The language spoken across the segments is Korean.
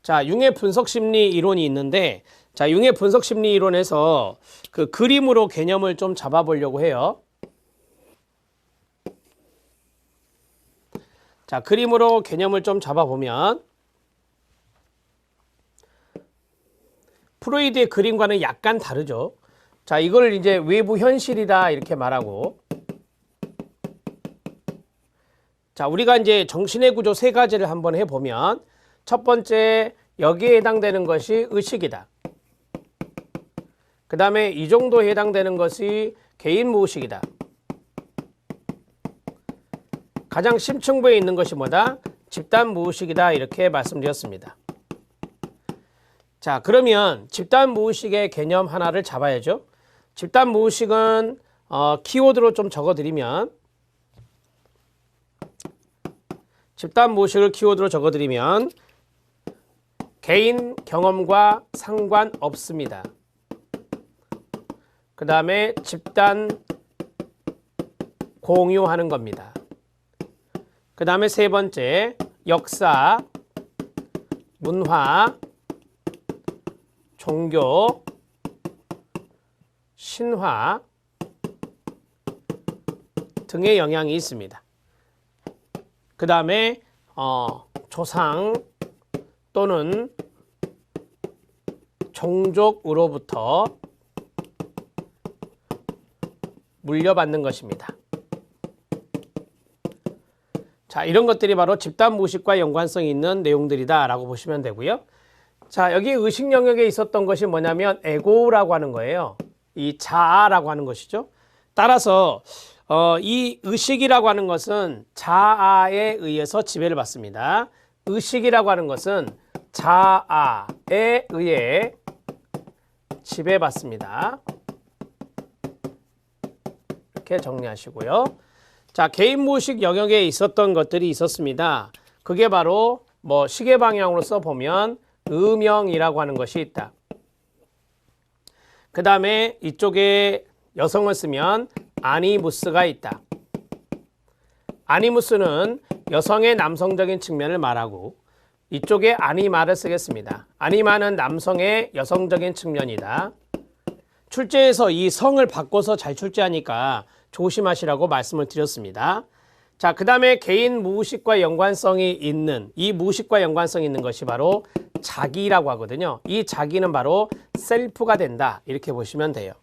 자, 융해 분석 심리 이론이 있는데, 자, 융해 분석 심리 이론에서 그 그림으로 개념을 좀 잡아보려고 해요. 자, 그림으로 개념을 좀 잡아보면, 프로이드의 그림과는 약간 다르죠. 자, 이걸 이제 외부 현실이다 이렇게 말하고, 자, 우리가 이제 정신의 구조 세 가지를 한번 해보면, 첫 번째, 여기에 해당되는 것이 의식이다. 그 다음에 이 정도에 해당되는 것이 개인 무의식이다. 가장 심층부에 있는 것이 뭐다? 집단 무의식이다 이렇게 말씀드렸습니다. 자, 그러면 집단 무의식의 개념 하나를 잡아야죠. 집단 무의식은 키워드로 좀 적어드리면, 집단 무의식을 키워드로 적어드리면 개인 경험과 상관없습니다. 그 다음에 집단 공유하는 겁니다. 그 다음에 세 번째, 역사, 문화, 종교, 신화 등의 영향이 있습니다. 그 다음에 조상 또는 종족으로부터 물려받는 것입니다. 자, 이런 것들이 바로 집단 무의식과 연관성이 있는 내용들이다 라고 보시면 되고요. 자, 여기 의식 영역에 있었던 것이 뭐냐면 에고라고 하는 거예요. 이 자아라고 하는 것이죠. 따라서 이 의식이라고 하는 것은 자아에 의해서 지배를 받습니다. 의식이라고 하는 것은 자아에 의해 지배받습니다. 이렇게 정리하시고요. 자, 개인 무의식 영역에 있었던 것들이 있었습니다. 그게 바로 뭐 시계 방향으로 써보면 음영이라고 하는 것이 있다. 그 다음에 이쪽에 여성을 쓰면 아니무스가 있다. 아니무스는 여성의 남성적인 측면을 말하고, 이쪽에 아니마를 쓰겠습니다. 아니마는 남성의 여성적인 측면이다. 출제에서 이 성을 바꿔서 잘 출제하니까 조심하시라고 말씀을 드렸습니다. 자, 그 다음에 개인 무의식과 연관성이 있는, 이 무의식과 연관성이 있는 것이 바로 자기라고 하거든요. 이 자기는 바로 셀프가 된다 이렇게 보시면 돼요.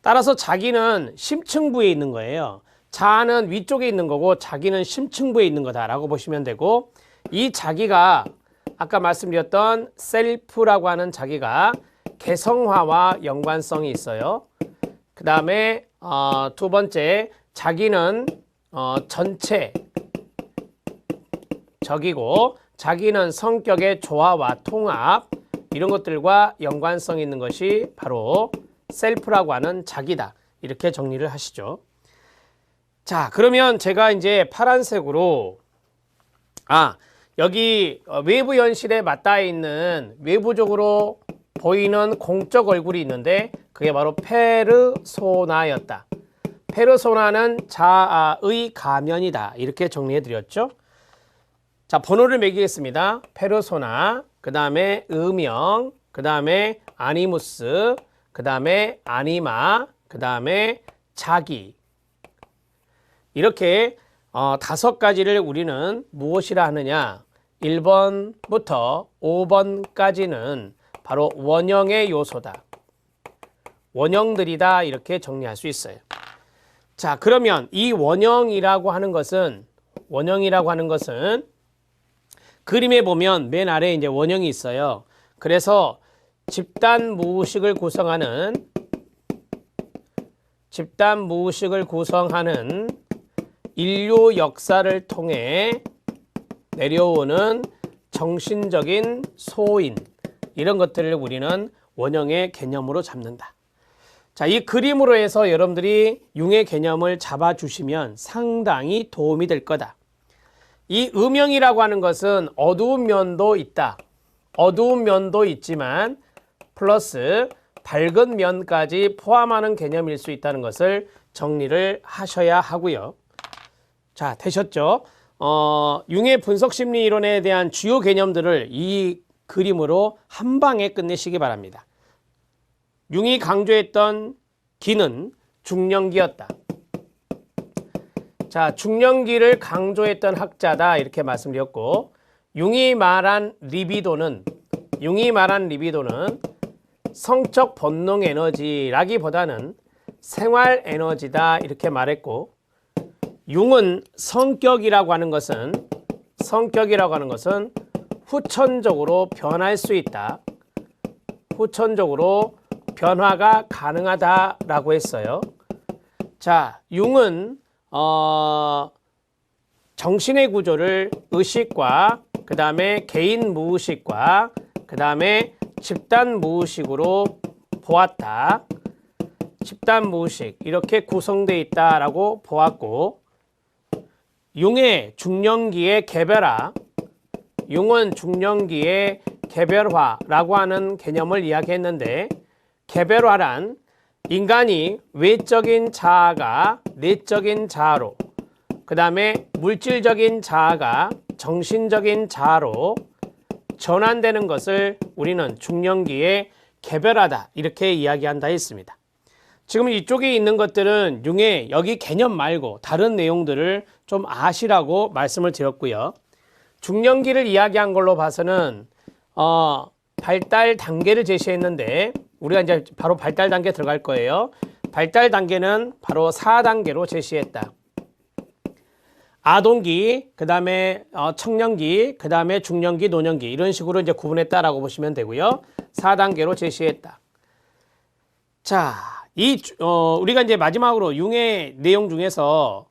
따라서 자기는 심층부에 있는 거예요. 자아는 위쪽에 있는 거고 자기는 심층부에 있는 거다라고 보시면 되고, 이 자기가 아까 말씀드렸던 셀프라고 하는 자기가 개성화와 연관성이 있어요. 그 다음에 두 번째, 자기는 전체적이고 자기는 성격의 조화와 통합, 이런 것들과 연관성 있는 것이 바로 셀프라고 하는 자기다 이렇게 정리를 하시죠. 자, 그러면 제가 이제 파란색으로 여기 외부 현실에 맞닿아 있는 외부적으로 보이는 공적 얼굴이 있는데 그게 바로 페르소나였다. 페르소나는 자아의 가면이다 이렇게 정리해 드렸죠. 자, 번호를 매기겠습니다. 페르소나, 그 다음에 음영, 그 다음에 아니무스, 그 다음에 아니마, 그 다음에 자기. 이렇게 5가지를 우리는 무엇이라 하느냐? 1번부터 5번까지는 바로 원형의 요소다. 원형들이다 이렇게 정리할 수 있어요. 자, 그러면 이 원형이라고 하는 것은 그림에 보면 맨 아래에 이제 원형이 있어요. 그래서 집단 무의식을 구성하는 인류 역사를 통해 내려오는 정신적인 소인, 이런 것들을 우리는 원형의 개념으로 잡는다. 자, 이 그림으로 해서 여러분들이 융의 개념을 잡아주시면 상당히 도움이 될 거다. 이 음영이라고 하는 것은 어두운 면도 있다. 어두운 면도 있지만 플러스 밝은 면까지 포함하는 개념일 수 있다는 것을 정리를 하셔야 하고요. 자, 되셨죠? 융의 분석 심리 이론에 대한 주요 개념들을 이 그림으로 한 방에 끝내시기 바랍니다. 융이 강조했던 기는 중년기였다. 자, 중년기를 강조했던 학자다 이렇게 말씀드렸고, 융이 말한 리비도는 성적 본능 에너지라기보다는 생활 에너지다 이렇게 말했고, 융은 성격이라고 하는 것은 후천적으로 변할 수 있다. 후천적으로 변화가 가능하다라고 했어요. 자, 융은 정신의 구조를 의식과 그 다음에 개인 무의식과 그 다음에 집단 무의식으로 보았다. 집단 무의식 이렇게 구성되어 있다라고 보았고, 융의 중년기의 개별화, 융은 중년기의 개별화라고 하는 개념을 이야기했는데, 개별화란 인간이 외적인 자아가 내적인 자아로, 그 다음에 물질적인 자아가 정신적인 자아로 전환되는 것을 우리는 중년기에 개별하다 이렇게 이야기한다 했습니다. 지금 이쪽에 있는 것들은 융의 여기 개념 말고 다른 내용들을 좀 아시라고 말씀을 드렸고요. 중년기를 이야기한 걸로 봐서는 발달 단계를 제시했는데, 우리가 이제 바로 발달 단계 들어갈 거예요. 발달 단계는 바로 4단계로 제시했다. 아동기, 그 다음에 청년기, 그 다음에 중년기, 노년기 이런 식으로 이제 구분했다라고 보시면 되고요. 4단계로 제시했다. 자, 우리가 이제 마지막으로 융의 내용 중에서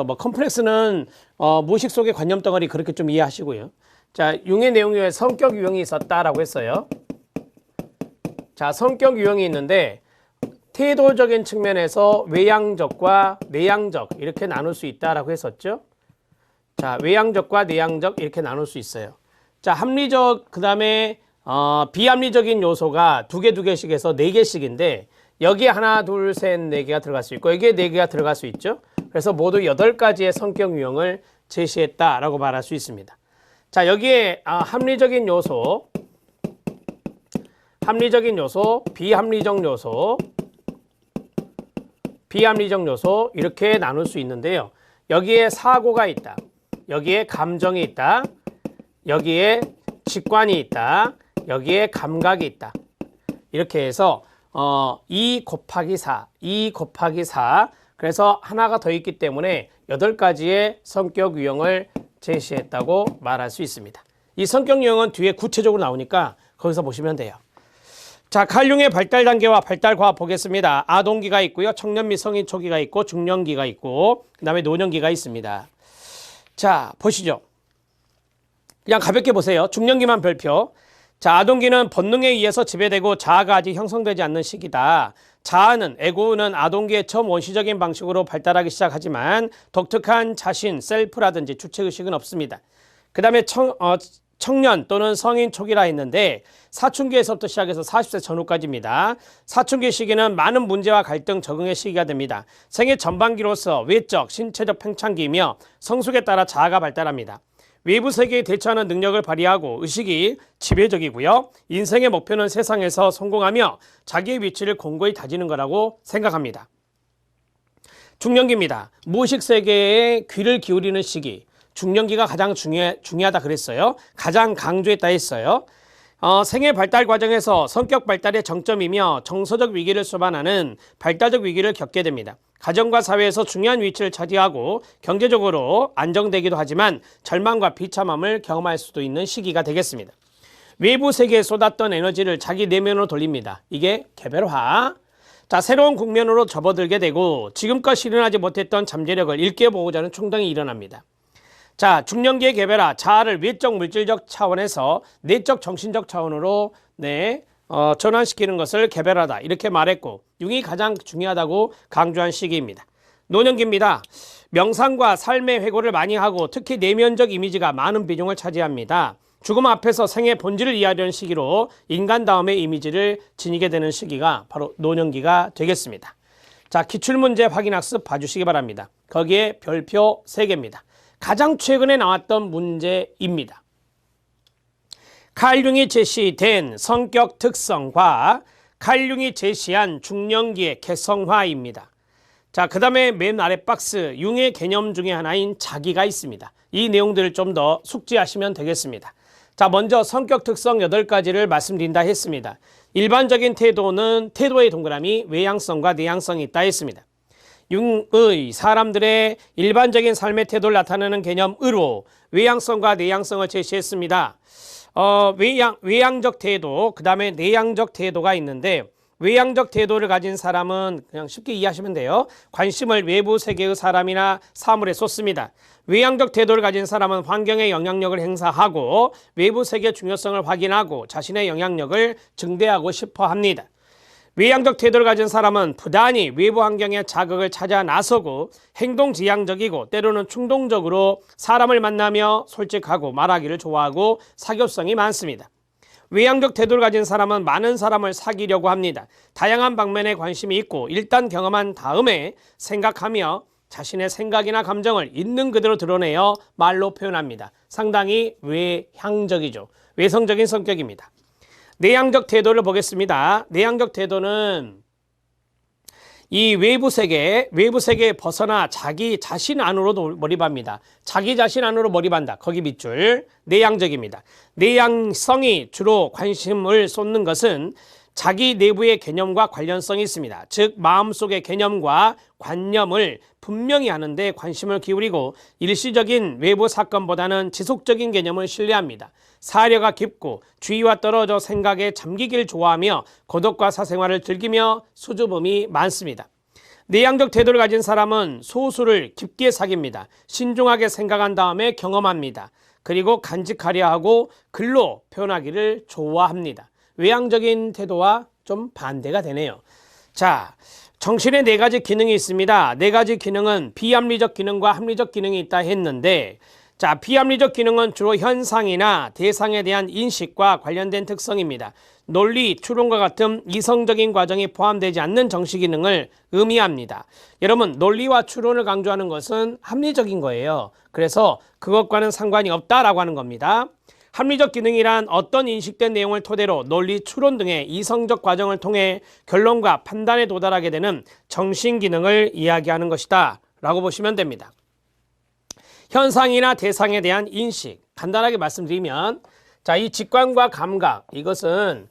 뭐 컴플렉스는 무의식 속의 관념 덩어리 그렇게 좀 이해하시고요. 자, 융의 내용 중에 성격 유형이 있었다라고 했어요. 자, 성격 유형이 있는데 태도적인 측면에서 외향적과 내향적 이렇게 나눌 수 있다라고 했었죠. 자, 외향적과 내향적 이렇게 나눌 수 있어요. 자, 합리적 그 다음에 비합리적인 요소가 두 개씩 해서 4개씩인데 여기에 하나, 둘, 셋, 4개가 들어갈 수 있고 여기에 4개가 들어갈 수 있죠. 그래서 모두 8가지의 성격 유형을 제시했다라고 말할 수 있습니다. 자, 여기에 합리적인 요소, 비합리적 요소 이렇게 나눌 수 있는데요. 여기에 사고가 있다. 여기에 감정이 있다. 여기에 직관이 있다. 여기에 감각이 있다. 이렇게 해서 2 곱하기 4 그래서 하나가 더 있기 때문에 8가지의 성격 유형을 제시했다고 말할 수 있습니다. 이 성격 유형은 뒤에 구체적으로 나오니까 거기서 보시면 돼요. 자, 칼융의 발달 단계와 발달 과학 보겠습니다. 아동기가 있고요. 청년 및 성인 초기가 있고 중년기가 있고 그 다음에 노년기가 있습니다. 자, 보시죠. 그냥 가볍게 보세요. 중년기만 별표. 자, 아동기는 본능에 의해서 지배되고 자아가 아직 형성되지 않는 시기다. 자아는, 에고는 아동기의 처음 원시적인 방식으로 발달하기 시작하지만 독특한 자신, 셀프라든지 주체의식은 없습니다. 그 다음에 청년 또는 성인 초기라 했는데 사춘기에서부터 시작해서 40세 전후까지입니다. 사춘기 시기는 많은 문제와 갈등, 적응의 시기가 됩니다. 생애 전반기로서 외적, 신체적 팽창기이며 성숙에 따라 자아가 발달합니다. 외부 세계에 대처하는 능력을 발휘하고 의식이 지배적이고요. 인생의 목표는 세상에서 성공하며 자기의 위치를 공고히 다지는 거라고 생각합니다. 중년기입니다. 무의식 세계에 귀를 기울이는 시기. 중년기가 가장 중요하다 그랬어요. 가장 강조했다 했어요. 생애 발달 과정에서 성격 발달의 정점이며 정서적 위기를 수반하는 발달적 위기를 겪게 됩니다. 가정과 사회에서 중요한 위치를 차지하고 경제적으로 안정되기도 하지만 절망과 비참함을 경험할 수도 있는 시기가 되겠습니다. 외부 세계에 쏟았던 에너지를 자기 내면으로 돌립니다. 이게 개별화. 자, 새로운 국면으로 접어들게 되고 지금껏 실현하지 못했던 잠재력을 일깨보고자 하는 충동이 일어납니다. 자, 중년기의 개별화, 자아를 외적 물질적 차원에서 내적 정신적 차원으로 전환시키는 것을 개별하다 이렇게 말했고 융이 가장 중요하다고 강조한 시기입니다. 노년기입니다. 명상과 삶의 회고를 많이 하고 특히 내면적 이미지가 많은 비중을 차지합니다. 죽음 앞에서 생의 본질을 이해하려는 시기로 인간다움의 이미지를 지니게 되는 시기가 바로 노년기가 되겠습니다. 자, 기출문제 확인학습 봐주시기 바랍니다. 거기에 별표 3개입니다. 가장 최근에 나왔던 문제입니다. 칼융이 제시된 성격 특성과 칼융이 제시한 중년기의 개성화입니다. 자, 그 다음에 맨 아래 박스 융의 개념 중에 하나인 자기가 있습니다. 이 내용들을 좀 더 숙지하시면 되겠습니다. 자, 먼저 성격 특성 8가지를 말씀드린다 했습니다. 일반적인 태도는 태도의 동그라미 외향성과 내향성이 있다 했습니다. 융의 사람들의 일반적인 삶의 태도를 나타내는 개념 의로 외향성과 내향성을 제시했습니다. 외향적 태도, 그 다음에 내향적 태도가 있는데 외향적 태도를 가진 사람은 그냥 쉽게 이해하시면 돼요. 관심을 외부 세계의 사람이나 사물에 쏟습니다. 외향적 태도를 가진 사람은 환경에 영향력을 행사하고 외부 세계의 중요성을 확인하고 자신의 영향력을 증대하고 싶어 합니다. 외향적 태도를 가진 사람은 부단히 외부 환경의 자극을 찾아 나서고 행동지향적이고 때로는 충동적으로 사람을 만나며 솔직하고 말하기를 좋아하고 사교성이 많습니다. 외향적 태도를 가진 사람은 많은 사람을 사귀려고 합니다. 다양한 방면에 관심이 있고 일단 경험한 다음에 생각하며 자신의 생각이나 감정을 있는 그대로 드러내어 말로 표현합니다. 상당히 외향적이죠. 외성적인 성격입니다. 내향적 태도를 보겠습니다. 내향적 태도는 이 외부 세계에 벗어나 자기 자신 안으로 몰입합니다. 자기 자신 안으로 몰입한다. 거기 밑줄. 내향적입니다. 내향성이 주로 관심을 쏟는 것은 자기 내부의 개념과 관련성이 있습니다. 즉 마음속의 개념과 관념을 분명히 하는데 관심을 기울이고 일시적인 외부 사건보다는 지속적인 개념을 신뢰합니다. 사려가 깊고 주의와 떨어져 생각에 잠기길 좋아하며 고독과 사생활을 즐기며 수줍음이 많습니다. 내향적 태도를 가진 사람은 소수를 깊게 사깁니다. 신중하게 생각한 다음에 경험합니다. 그리고 간직하려 하고 글로 표현하기를 좋아합니다. 외향적인 태도와 좀 반대가 되네요. 자, 정신에 4가지 기능이 있습니다. 4가지 기능은 비합리적 기능과 합리적 기능이 있다 했는데, 자, 비합리적 기능은 주로 현상이나 대상에 대한 인식과 관련된 특성입니다. 논리, 추론과 같은 이성적인 과정이 포함되지 않는 정시 기능을 의미합니다. 여러분, 논리와 추론을 강조하는 것은 합리적인 거예요. 그래서 그것과는 상관이 없다라고 하는 겁니다. 합리적 기능이란 어떤 인식된 내용을 토대로 논리, 추론 등의 이성적 과정을 통해 결론과 판단에 도달하게 되는 정신 기능을 이야기하는 것이다 라고 보시면 됩니다. 현상이나 대상에 대한 인식, 간단하게 말씀드리면, 자, 이 직관과 감각, 이것은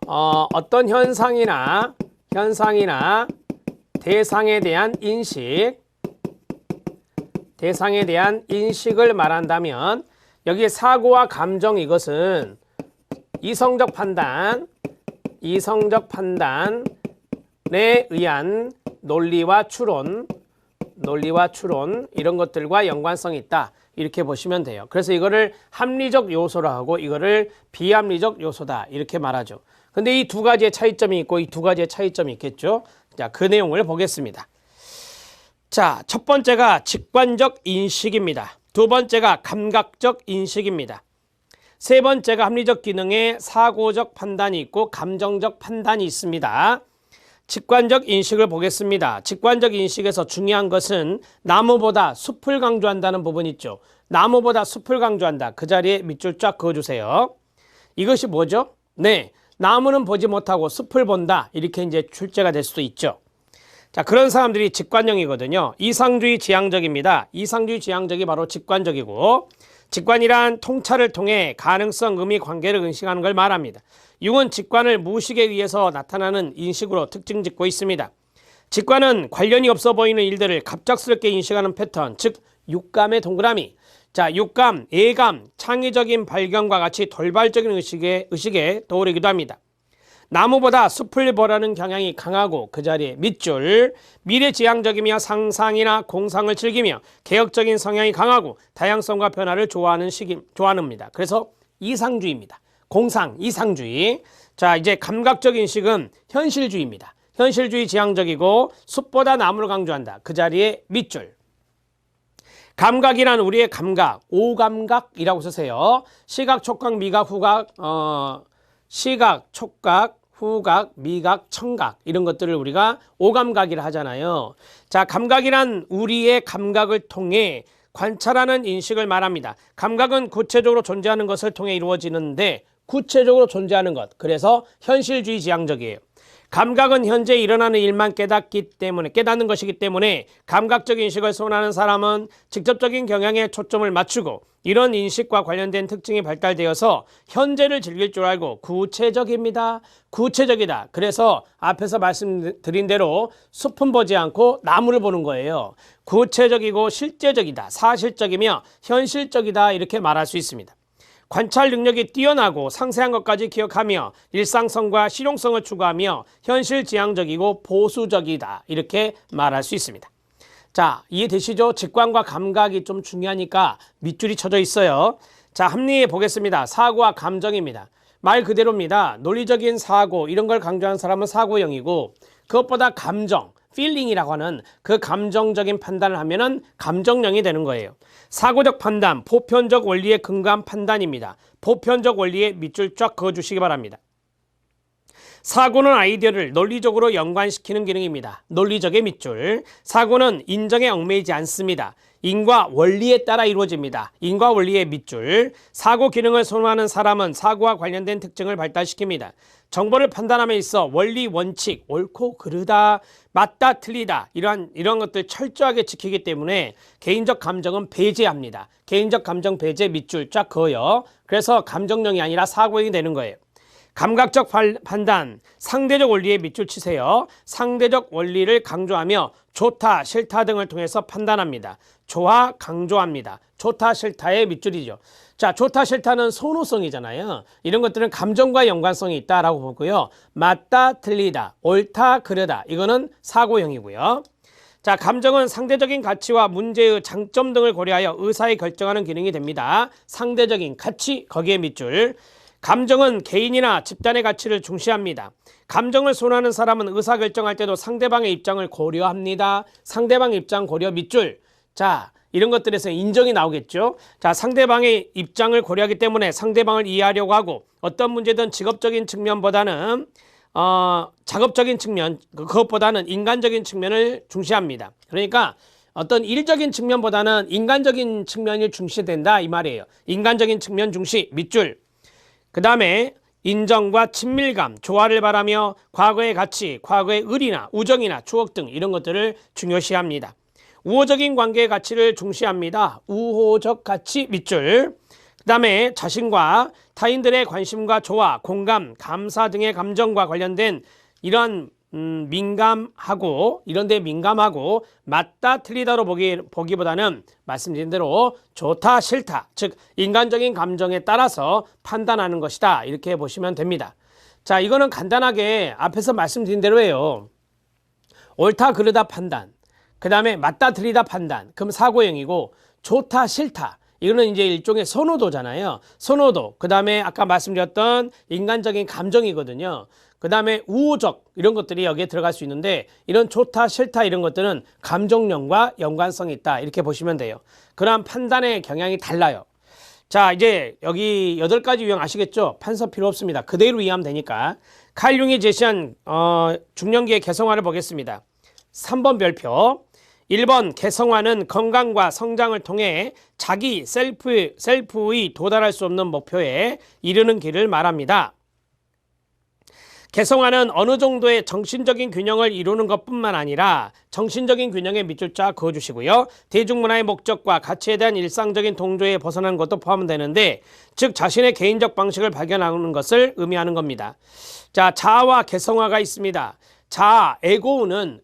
어떤 현상이나 대상에 대한 인식을 말한다면, 여기에 사고와 감정, 이것은 이성적 판단에 의한 논리와 추론 이런 것들과 연관성이 있다. 이렇게 보시면 돼요. 그래서 이거를 합리적 요소로 하고 이거를 비합리적 요소다. 이렇게 말하죠. 근데 이 2가지의 차이점이 있고 이 2가지의 차이점이 있겠죠. 자, 그 내용을 보겠습니다. 자, 첫 번째가 직관적 인식입니다. 2번째가 감각적 인식입니다. 3번째가 합리적 기능에 사고적 판단이 있고 감정적 판단이 있습니다. 직관적 인식을 보겠습니다. 직관적 인식에서 중요한 것은 나무보다 숲을 강조한다는 부분이 있죠. 나무보다 숲을 강조한다. 그 자리에 밑줄 쫙 그어주세요. 이것이 뭐죠? 네, 나무는 보지 못하고 숲을 본다. 이렇게 이제 출제가 될 수도 있죠. 자, 그런 사람들이 직관형이거든요. 이상주의 지향적입니다. 이상주의 지향적이 바로 직관적이고, 직관이란 통찰을 통해 가능성, 의미, 관계를 의식하는 걸 말합니다. 융은 직관을 무의식에 의해서 나타나는 인식으로 특징 짓고 있습니다. 직관은 관련이 없어 보이는 일들을 갑작스럽게 인식하는 패턴, 즉 육감의 동그라미. 자, 육감, 예감, 창의적인 발견과 같이 돌발적인 의식에 떠오르기도 합니다. 나무보다 숲을 보라는 경향이 강하고 그 자리에 밑줄, 미래지향적이며 상상이나 공상을 즐기며 개혁적인 성향이 강하고 다양성과 변화를 좋아합니다. 그래서 이상주의입니다. 공상, 이상주의. 자, 이제 감각적 인식은 현실주의입니다. 현실주의 지향적이고 숲보다 나무를 강조한다. 그 자리에 밑줄. 감각이란 우리의 감각, 오감각이라고 쓰세요. 시각, 촉각, 미각, 후각, 시각, 촉각, 후각, 미각, 청각 이런 것들을 우리가 오감각이라 하잖아요. 자, 감각이란 우리의 감각을 통해 관찰하는 인식을 말합니다. 감각은 구체적으로 존재하는 것을 통해 이루어지는데 구체적으로 존재하는 것. 그래서 현실주의 지향적이에요. 감각은 현재 일어나는 일만 깨닫는 것이기 때문에 감각적 인식을 소원하는 사람은 직접적인 경향에 초점을 맞추고 이런 인식과 관련된 특징이 발달되어서 현재를 즐길 줄 알고 구체적입니다. 구체적이다. 그래서 앞에서 말씀드린 대로 숲은 보지 않고 나무를 보는 거예요. 구체적이고 실제적이다. 사실적이며 현실적이다. 이렇게 말할 수 있습니다. 관찰 능력이 뛰어나고 상세한 것까지 기억하며 일상성과 실용성을 추구하며 현실지향적이고 보수적이다. 이렇게 말할 수 있습니다. 자, 이해되시죠? 직관과 감각이 좀 중요하니까 밑줄이 쳐져 있어요. 자, 합리해 보겠습니다. 사고와 감정입니다. 말 그대로입니다. 논리적인 사고 이런 걸 강조하는 사람은 사고형이고 그것보다 감정, feeling이라고 하는 그 감정적인 판단을 하면은 감정형이 되는 거예요. 사고적 판단, 보편적 원리에 근거한 판단입니다. 보편적 원리에 밑줄 쫙 그어주시기 바랍니다. 사고는 아이디어를 논리적으로 연관시키는 기능입니다. 논리적의 밑줄. 사고는 인정에 얽매이지 않습니다. 인과 원리에 따라 이루어집니다. 인과 원리의 밑줄. 사고 기능을 선호하는 사람은 사고와 관련된 특징을 발달시킵니다. 정보를 판단함에 있어 원리, 원칙, 옳고 그르다, 맞다, 틀리다 이런 것들 철저하게 지키기 때문에 개인적 감정은 배제합니다. 개인적 감정 배제 밑줄 쫙 그어요. 그래서 감정형이 아니라 사고형이 되는 거예요. 감각적 판단, 상대적 원리에 밑줄 치세요. 상대적 원리를 강조하며 좋다, 싫다 등을 통해서 판단합니다. 좋아, 강조합니다. 좋다, 싫다의 밑줄이죠. 자, 좋다, 싫다는 선호성이잖아요. 이런 것들은 감정과 연관성이 있다라고 보고요. 맞다, 틀리다, 옳다, 그르다 이거는 사고형이고요. 자, 감정은 상대적인 가치와 문제의 장점 등을 고려하여 의사에 결정하는 기능이 됩니다. 상대적인 가치, 거기에 밑줄. 감정은 개인이나 집단의 가치를 중시합니다. 감정을 선호하는 사람은 의사결정할 때도 상대방의 입장을 고려합니다. 상대방의 입장 고려 밑줄. 자, 이런 것들에서 인정이 나오겠죠. 자, 상대방의 입장을 고려하기 때문에 상대방을 이해하려고 하고 어떤 문제든 직업적인 측면보다는 작업적인 측면, 그것보다는 인간적인 측면을 중시합니다. 그러니까 어떤 일적인 측면보다는 인간적인 측면이 중시된다 이 말이에요. 인간적인 측면 중시 밑줄. 그 다음에 인정과 친밀감, 조화를 바라며 과거의 가치, 과거의 의리나 우정이나 추억 등 이런 것들을 중요시합니다. 우호적인 관계의 가치를 중시합니다. 우호적 가치 밑줄. 그 다음에 자신과 타인들의 관심과 조화, 공감, 감사 등의 감정과 관련된 이런 민감하고 이런 데 민감하고 맞다 틀리다로 보기보다는 말씀드린 대로 좋다 싫다 즉 인간적인 감정에 따라서 판단하는 것이다 이렇게 보시면 됩니다. 자, 이거는 간단하게 앞에서 말씀드린 대로예요. 옳다 그르다 판단, 그 다음에 맞다 틀리다 판단, 그럼 사고형이고 좋다 싫다 이거는 이제 일종의 선호도잖아요. 선호도. 그 다음에 아까 말씀드렸던 인간적인 감정이거든요. 그 다음에 우호적 이런 것들이 여기에 들어갈 수 있는데 이런 좋다 싫다 이런 것들은 감정령과 연관성이 있다 이렇게 보시면 돼요. 그러한 판단의 경향이 달라요. 자, 이제 여기 8가지 유형 아시겠죠? 판서 필요 없습니다. 그대로 이해하면 되니까. 칼 융이 제시한 중년기의 개성화를 보겠습니다. 3번 별표. 1번 개성화는 건강과 성장을 통해 자기 셀프의 도달할 수 없는 목표에 이르는 길을 말합니다. 개성화는 어느 정도의 정신적인 균형을 이루는 것뿐만 아니라 정신적인 균형에 밑줄 쫙 그어주시고요. 대중문화의 목적과 가치에 대한 일상적인 동조에 벗어나는 것도 포함되는데 즉 자신의 개인적 방식을 발견하는 것을 의미하는 겁니다. 자, 자아와 개성화가 있습니다. 자아, 에고는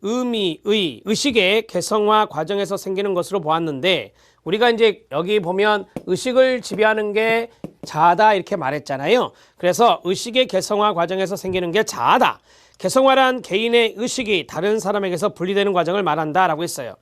의식의 개성화 과정에서 생기는 것으로 보았는데 우리가 이제 여기 보면 의식을 지배하는 게 자아다 이렇게 말했잖아요. 그래서 의식의 개성화 과정에서 생기는 게 자아다. 개성화란 개인의 의식이 다른 사람에게서 분리되는 과정을 말한다라고 했어요.